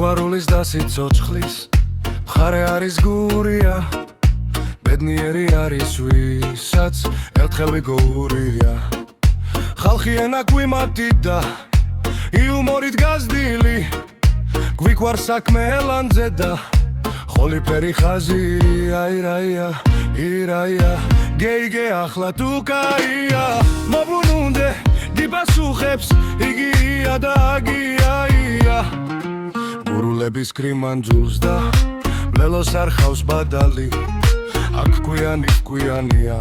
სიყვარულის და სიცოცხლის მხარე არის გურია ბედნიერი არის ვისაც ერთხელ ვიგოურია ხალხი ენა გვიმატი და იუმორით გაზრდილი გვიყვარს საქმე ელანძე და ხოლიფერი ხაზი აირაია ირაია გეიგე ახლა თუ კაია მობრუნუნდე დიპასუხებს იგია და აგიაია გურულების კრიმანძულს და მლელოს არ ხავს ბადალი აქ კვიანია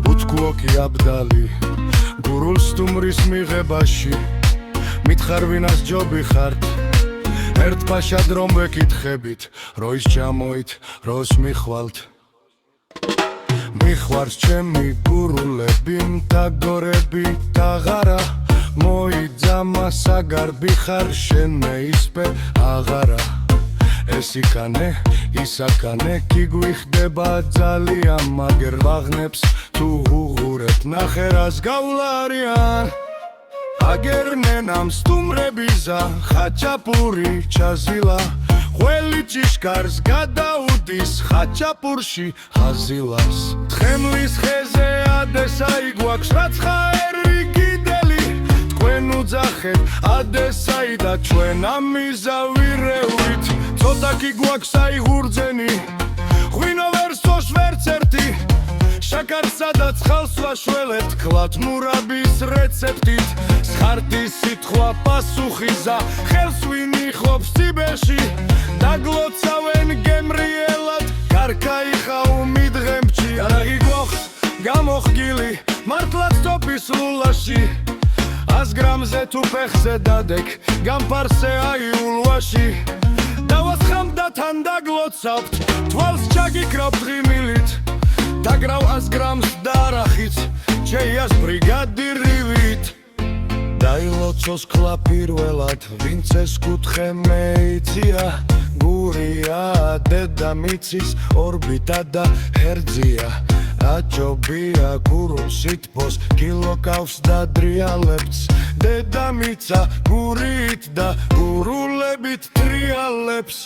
უთქუოკი აბდალი გურულს სტუმრის მიღებაში მითხარ ვინას ჯობი ხართ ერთ ფაშად რომ ვეკითხებით როის ჩამოით როს მიხვალთ მიხვარს ჩემი გურულები მტაგორები დაღარა მოიძამა საგარბი ხარ შენ მეისპე აღარა ეს იქანე ისაკანე კი გვიხდება ძალიან მაგერ ვაღნებს თუ უღურებ ნახე რას გავლარიან აგერნენამ სტუმრებიზა ხაჭაპური ჩაზილა ყველი ჭიშკარს გადაუდის ხაჭაპურში ხაზილას თხემლის ხეზე ადესაი გვაქვს რაც ხაერი გიდელი თქვენ უძახეთ ადესაი და ჩვენ ამიზავირევით ცოტა კი გვაქვს აი ღურძენი ღვინო ვერსოშ ვერც ერთი შაქარსა და ცხალს ვაშველებთ კლათ მურაბის რეცეპტით სხარტის სიტყვა პასუხიზა ხელს ვინიხობს ციბეში დაგლოცავენ გემრიელად გარკაიხაუ მიდღემჩი არაგი გვაქვს გამოხგილი მართლაც ტოპის ლულაში 100 გრამზე თუ ფეხზე დადეკ გამპარსე აიულვაში დავასხამ და თან დაგლოცავთ თვალს ჩაგიკრავთ ღიმილით დაგრავ 100 გრამს და არახიც ჩეიას ბრიგადირივით დაილოცოს ქლა პირველად ვინც ეს კუთხე მეიცია გურია დედამიწის ორბიტა და ჰერძია აჯობია გურულს სითბოს კილოკავს და დრიალებts დედამიცა გურით და გურულებით ტრიალებს